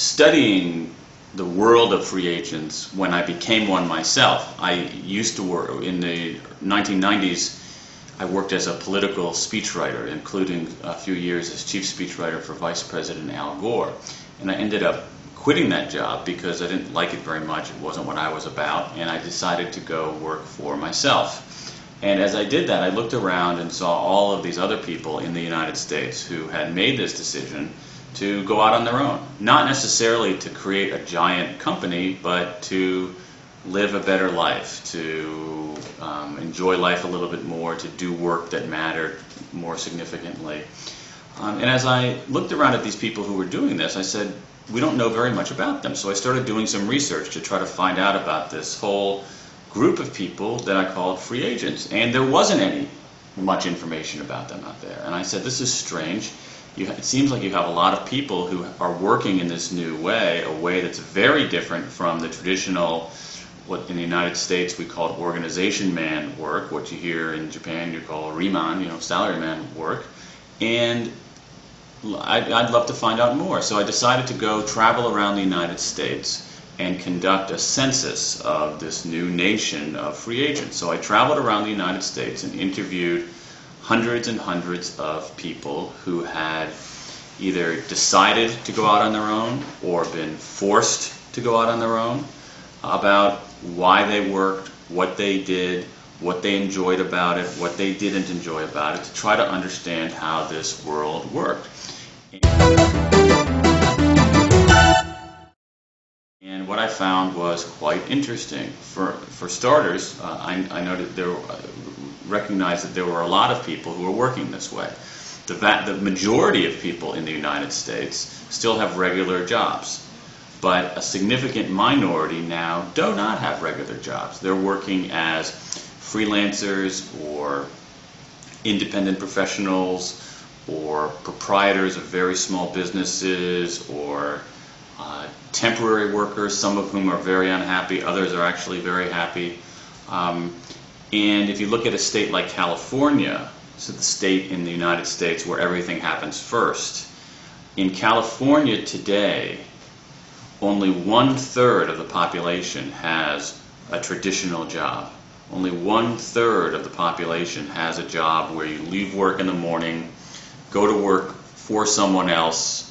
studying the world of free agents when I became one myself. I used to work in the 1990s. I worked as a political speechwriter, including a few years as chief speechwriter for Vice President Al Gore. And I ended up quitting that job because I didn't like it very much. It wasn't what I was about, and I decided to go work for myself. And as I did that, I looked around and saw all of these other people in the United States who had made this decision to go out on their own. Not necessarily to create a giant company, but to live a better life, to enjoy life a little bit more, to do work that mattered more significantly. And as I looked around at these people who were doing this, I said, we don't know very much about them. So I started doing some research to try to find out about this whole group of people that I called free agents. And there wasn't any much information about them out there. And I said, this is strange. It seems like you have a lot of people who are working in this new way, a way that's very different from the traditional, what in the United States we call organization man work, what you hear in Japan you call riman, salaryman work. And I'd love to find out more. So I decided to go travel around the United States and conduct a census of this new nation of free agents. So I traveled around the United States and interviewed hundreds and hundreds of people who had either decided to go out on their own or been forced to go out on their own, about why they worked, what they did, what they enjoyed about it, what they didn't enjoy about it, to try to understand how this world worked. And what I found was quite interesting. For starters, I noted recognized that there were a lot of people who were working this way. The majority of people in the United States still have regular jobs, but a significant minority now do not have regular jobs. They're working as freelancers or independent professionals or proprietors of very small businesses or temporary workers, some of whom are very unhappy, others are actually very happy. And if you look at a state like California, so the state in the United States where everything happens first, in California today, only 1/3 of the population has a traditional job. Only 1/3 of the population has a job where you leave work in the morning, go to work for someone else.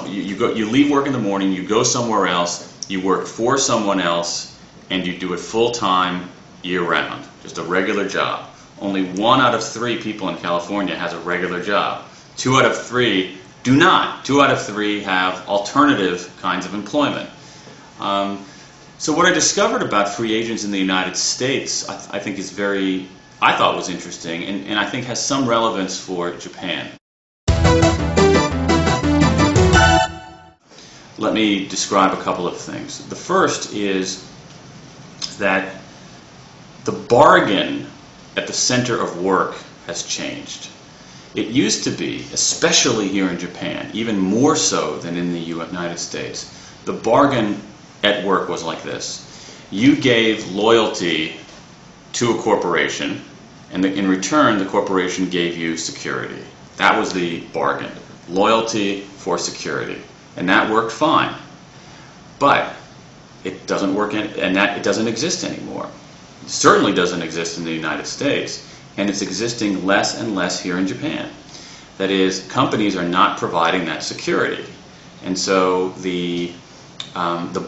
You leave work in the morning, you go somewhere else, you work for someone else, and you do it full time, year-round, just a regular job. Only 1 out of 3 people in California has a regular job. 2 out of 3 do not. 2 out of 3 have alternative kinds of employment. So what I discovered about free agents in the United States, I think is I thought was interesting, and I think has some relevance for Japan. Let me describe a couple of things. The first is that the bargain at the center of work has changed. It used to be, especially here in Japan, even more so than in the United States, the bargain at work was like this. You gave loyalty to a corporation, and in return the corporation gave you security. That was the bargain. Loyalty for security. And that worked fine. But it doesn't work, it doesn't exist anymore. It certainly doesn't exist in the United States, and it's existing less and less here in Japan. That is, companies are not providing that security. And so the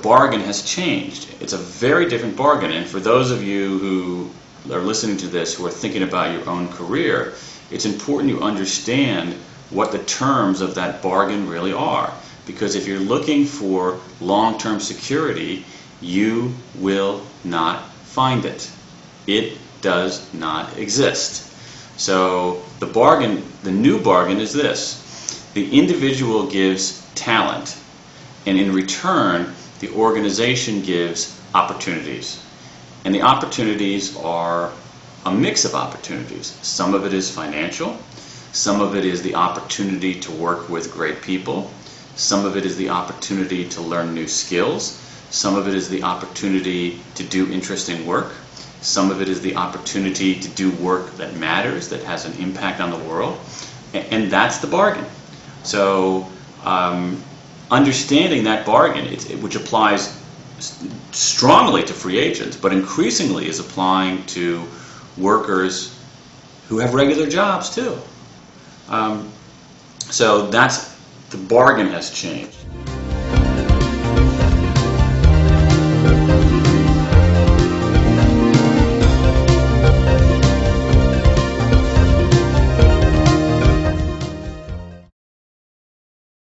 bargain has changed. It's a very different bargain, and for those of you who are listening to this who are thinking about your own career, it's important you understand what the terms of that bargain really are. Because if you're looking for long-term security, you will not find it. It does not exist. So the new bargain is this. The individual gives talent, and in return, the organization gives opportunities. And the opportunities are a mix of opportunities. Some of it is financial. Some of it is the opportunity to work with great people. Some of it is the opportunity to learn new skills. Some of it is the opportunity to do interesting work. Some of it is the opportunity to do work that matters, that has an impact on the world. And that's the bargain. So understanding that bargain, which applies strongly to free agents, but increasingly is applying to workers who have regular jobs too. So the bargain has changed.